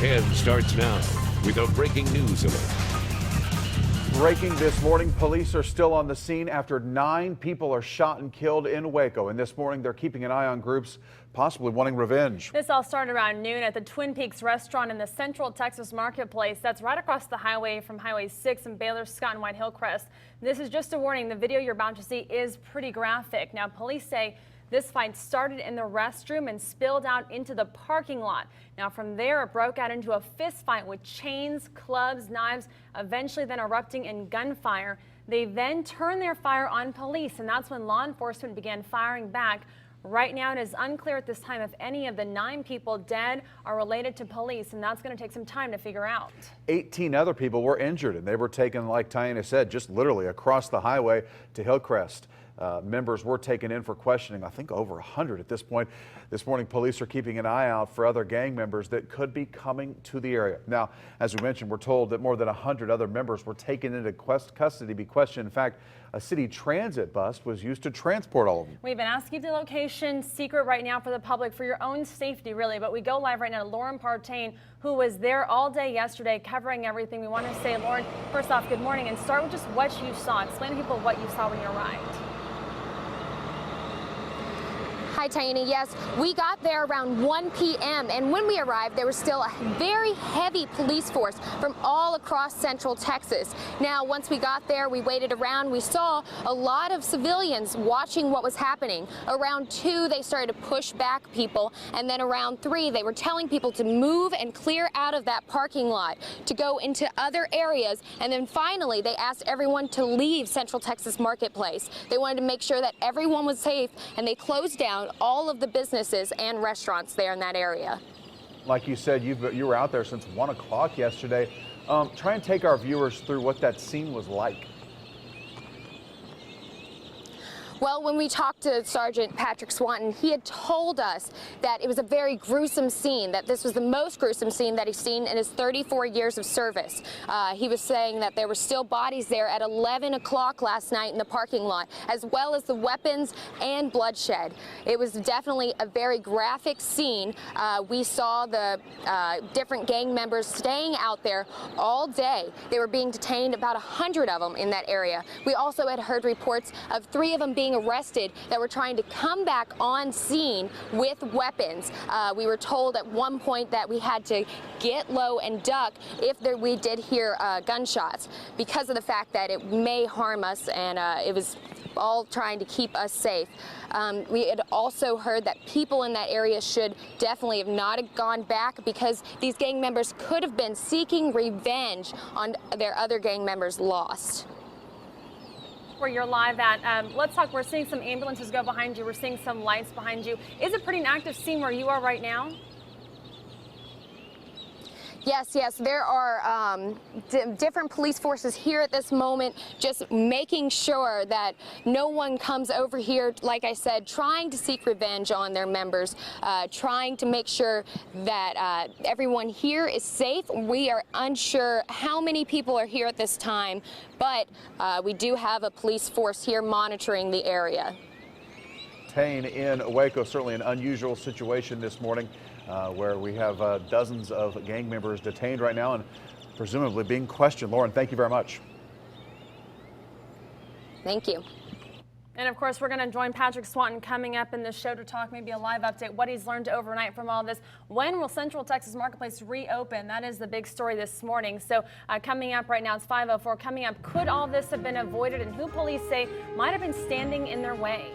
10 starts now with a breaking news alert. Breaking this morning, police are still on the scene after 9 people are shot and killed in Waco. And this morning, they're keeping an eye on groups possibly wanting revenge. This all started around noon at the Twin Peaks restaurant in the Central Texas Marketplace. That's right across the highway from Highway 6 and Baylor, Scott, and White Hillcrest. This is just a warning. The video you're about to see is pretty graphic. Now, police say this fight started in the restroom and spilled out into the parking lot. Now, from there, it broke out into a fist fight with chains, clubs, knives, eventually then erupting in gunfire. They then turned their fire on police, and that's when law enforcement began firing back. Right now, it is unclear at this time if any of the 9 people dead are related to police, and that's going to take some time to figure out. 18 other people were injured, and they were taken, like Tiana said, just literally across the highway to Hillcrest. Members were taken in for questioning, I think over 100 at this point. This morning, police are keeping an eye out for other gang members that could be coming to the area. Now, as we mentioned, we're told that more than 100 other members were taken into custody to be questioned. In fact, a city transit bus was used to transport all of them. We've been asking the location secret right now for the public for your own safety, really. But we go live right now to Lauren Partain, who was there all day yesterday covering everything. We want to say, Lauren, first off, good morning, and start with just what you saw. Explain to people what you saw when you arrived. Hi, Tiana. Yes, we got there around 1 p.m. and when we arrived, there was still a very heavy police force from all across Central Texas. Now, once we got there, we waited around. We saw a lot of civilians watching what was happening. Around 2, they started to push back people, and then around 3, they were telling people to move and clear out of that parking lot to go into other areas. And then finally, they asked everyone to leave Central Texas Marketplace. They wanted to make sure that everyone was safe, and they closed down all of the businesses and restaurants there in that area. Like you said, you were out there since 1 o'clock yesterday. Try and take our viewers through what that scene was like. Well, when we talked to Sergeant Patrick Swanton, he had told us that it was a very gruesome scene, that this was the most gruesome scene that he's seen in his 34 years of service. He was saying that there were still bodies there at 11 o'clock last night in the parking lot, as well as the weapons and bloodshed. It was definitely a very graphic scene. We saw the different gang members staying out there all day. They were being detained, about 100 of them in that area. We also had heard reports of 3 of them being arrested that were trying to come back on scene with weapons. We were told at one point that we had to get low and duck if we did hear gunshots because of the fact that it may harm us, and it was all trying to keep us safe. We had also heard that people in that area should definitely have not gone back because these gang members could have been seeking revenge on their other gang members lost. Where you're live at, let's talk. We're seeing some ambulances go behind you. We're seeing some lights behind you. Is it pretty an active scene where you are right now? Yes, there are different police forces here at this moment, just making sure that no one comes over here, like I said, trying to seek revenge on their members, trying to make sure that everyone here is safe. We are unsure how many people are here at this time, but we do have a police force here monitoring the area. In Waco, certainly an unusual situation this morning. Where we have dozens of gang members detained right now and presumably being questioned. Lauren, thank you very much. Thank you. And of course, we're going to join Patrick Swanton coming up in the show to talk maybe a live update, what he's learned overnight from all this. When will Central Texas Marketplace reopen? That is the big story this morning. So coming up right now, it's 5:04. Coming up, could all this have been avoided, and who police say might have been standing in their way?